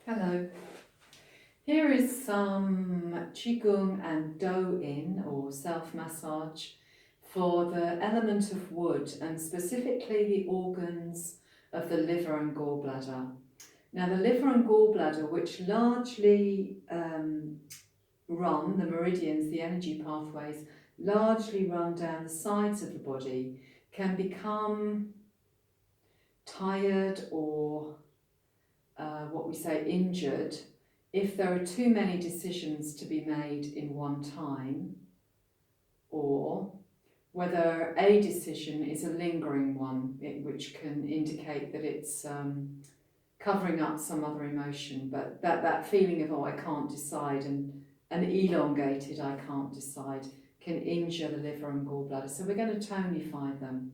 Hello. Here is some Qigong and Do-in or self-massage for the element of wood and specifically the organs of the liver and gall bladder. Now the liver and gall bladder, which largely run, the meridians, the energy pathways, largely run down the sides of the body, can become tired or what we say injured if there are too many decisions to be made in one time, or whether a decision is a lingering one, which can indicate that it's covering up some other emotion, but that feeling of, oh, I can't decide, and an elongated I can't decide, can injure the liver and gallbladder. So we're going to tonify them.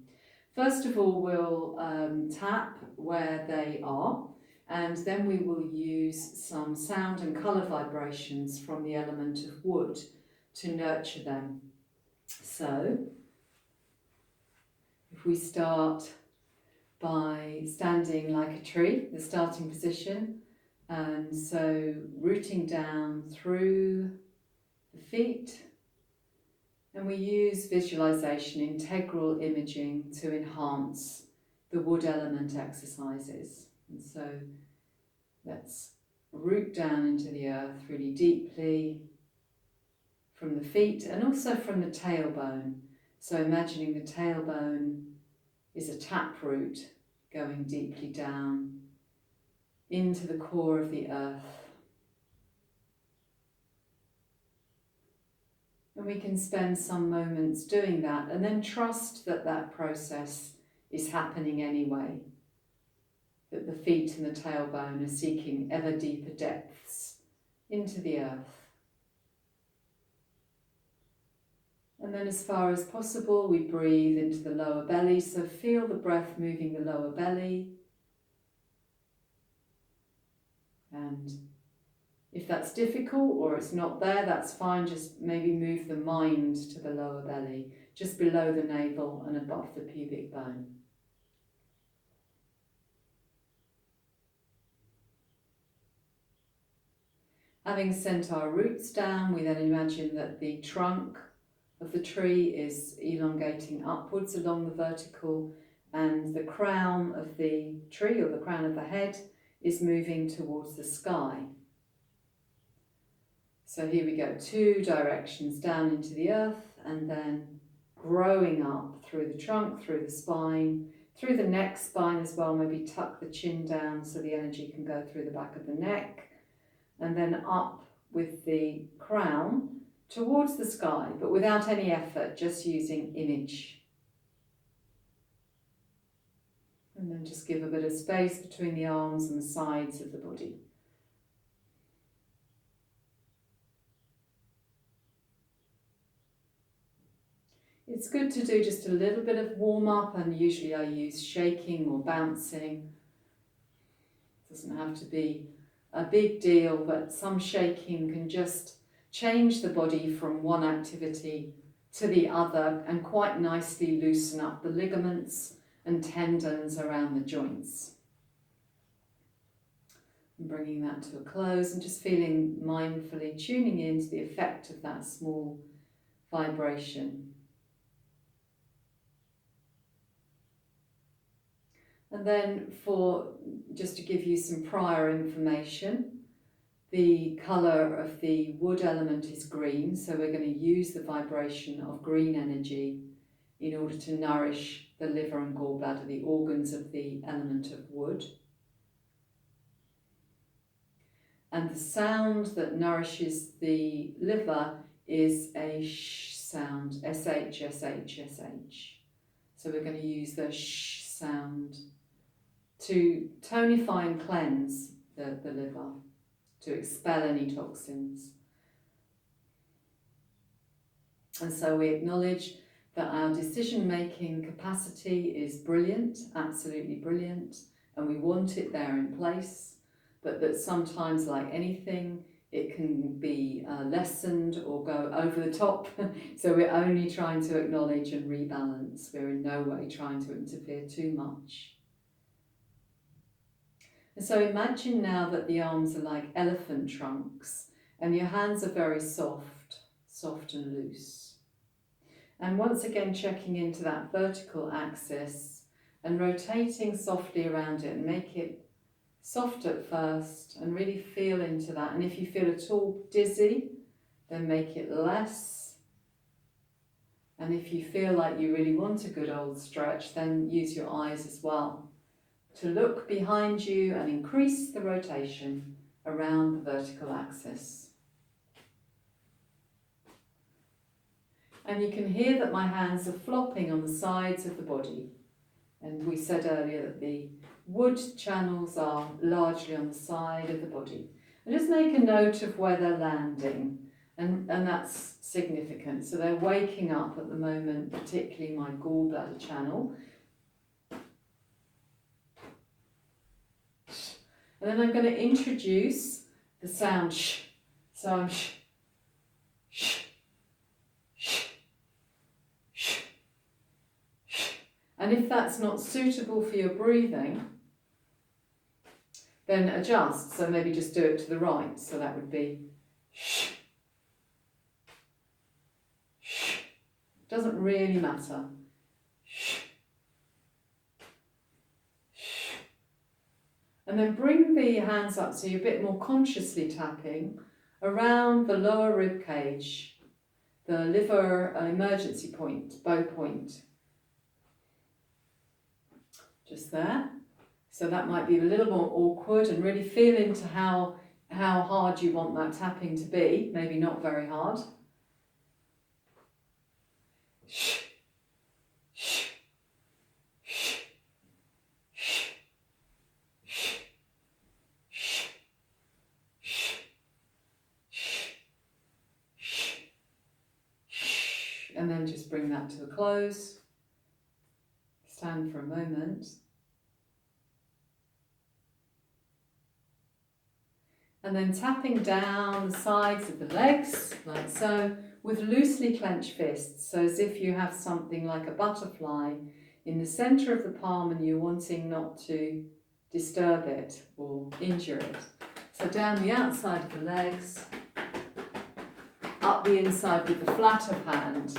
First of all, we'll tap where they are, and then we will use some sound and colour vibrations from the element of wood to nurture them. So, if we start by standing like a tree, the starting position, and so rooting down through the feet, and we use visualization, integral imaging to enhance the wood element exercises. And so let's root down into the earth really deeply from the feet and also from the tailbone. So imagining the tailbone is a taproot going deeply down into the core of the earth. And we can spend some moments doing that and then trust that that process is happening anyway, that the feet and the tailbone are seeking ever deeper depths into the earth. And then as far as possible, we breathe into the lower belly, so feel the breath moving the lower belly. And if that's difficult or it's not there, that's fine. Just maybe move the mind to the lower belly, just below the navel and above the pubic bone. Having sent our roots down, we then imagine that the trunk of the tree is elongating upwards along the vertical, and the crown of the tree, or the crown of the head, is moving towards the sky. So here we go, two directions down into the earth and then growing up through the trunk, through the spine, through the neck spine as well. Maybe tuck the chin down so the energy can go through the back of the neck, and then up with the crown towards the sky, but without any effort, just using image. And then just give a bit of space between the arms and the sides of the body. It's good to do just a little bit of warm-up, and usually I use shaking or bouncing. It doesn't have to be a big deal, but some shaking can just change the body from one activity to the other and quite nicely loosen up the ligaments and tendons around the joints. And bringing that to a close and just feeling mindfully tuning into the effect of that small vibration. And then just to give you some prior information, the colour of the wood element is green, so we're going to use the vibration of green energy in order to nourish the liver and gallbladder, the organs of the element of wood. And the sound that nourishes the liver is a sh sound, S-H, S-H, S-H. So we're going to use the sh sound to tonify and cleanse the liver, to expel any toxins. And so we acknowledge that our decision-making capacity is brilliant, absolutely brilliant, and we want it there in place, but that sometimes, like anything, it can be lessened or go over the top. So we're only trying to acknowledge and rebalance. We're in no way trying to interfere too much. And so imagine now that the arms are like elephant trunks and your hands are very soft, soft and loose. And once again checking into that vertical axis and rotating softly around it, and make it soft at first and really feel into that. And if you feel at all dizzy, then make it less. And if you feel like you really want a good old stretch, then use your eyes as well to look behind you and increase the rotation around the vertical axis. And you can hear that my hands are flopping on the sides of the body. And we said earlier that the wood channels are largely on the side of the body. And just make a note of where they're landing, and that's significant. So they're waking up at the moment, particularly my gallbladder channel. And then I'm going to introduce the sound sh. So I'm sh, sh, sh, sh, sh. And if that's not suitable for your breathing, then adjust. So maybe just do it to the right. So that would be sh, sh. Doesn't really matter. Sh, sh. And then bring the hands up so you're a bit more consciously tapping around the lower rib cage, the liver emergency point, bow point. Just there. So that might be a little more awkward, and really feel into how hard you want that tapping to be. Maybe not very hard. Shh, shh, shh, shh, shh, shh, shh, shh, shh. And then just bring that to a close. Stand for a moment. And then tapping down the sides of the legs, like so, with loosely clenched fists, so as if you have something like a butterfly in the centre of the palm and you're wanting not to disturb it or injure it. So down the outside of the legs, up the inside with the flat of hand.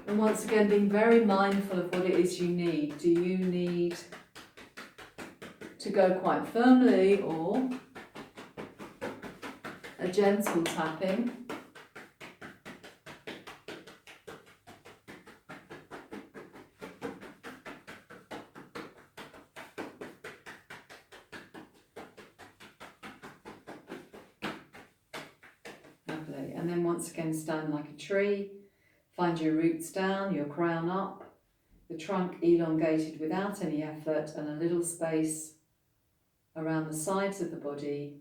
And once again, being very mindful of what it is you need. Do you need to go quite firmly, or a gentle tapping? Lovely. And then once again, stand like a tree. Find your roots down, your crown up, the trunk elongated without any effort, and a little space around the sides of the body.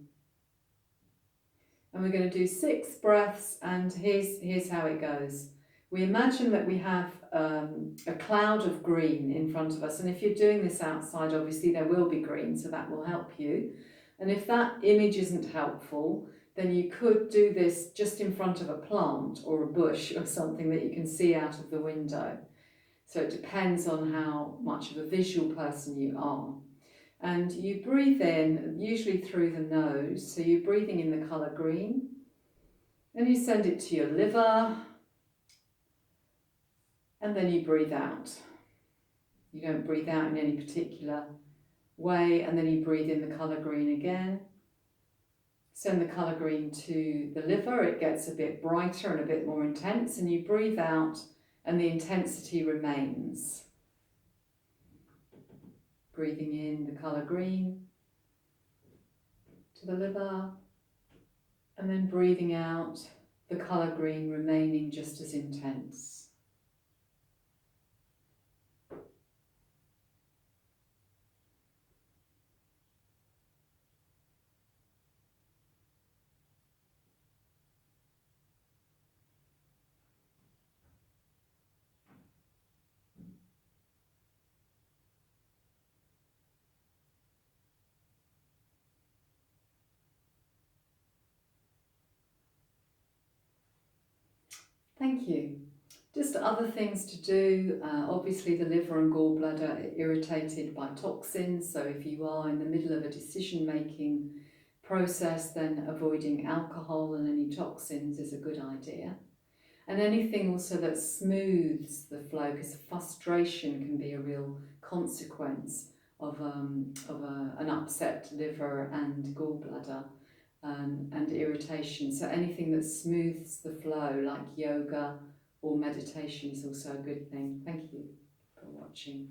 And we're going to do 6 breaths, and here's how it goes. We imagine that we have a cloud of green in front of us, and if you're doing this outside, obviously there will be green, so that will help you. And if that image isn't helpful, then you could do this just in front of a plant or a bush or something that you can see out of the window. So it depends on how much of a visual person you are. And you breathe in, usually through the nose, so you're breathing in the colour green, and you send it to your liver, and then you breathe out. You don't breathe out in any particular way, and then you breathe in the colour green again. Send the colour green to the liver, it gets a bit brighter and a bit more intense, and you breathe out and the intensity remains. Breathing in the colour green to the liver, and then breathing out the colour green remaining just as intense. Thank you. Just other things to do. Obviously, the liver and gallbladder are irritated by toxins, so if you are in the middle of a decision-making process, then avoiding alcohol and any toxins is a good idea. And anything also that smooths the flow, because frustration can be a real consequence of an upset liver and gallbladder, and irritation. So anything that smooths the flow, like yoga or meditation, is also a good thing. Thank you for watching.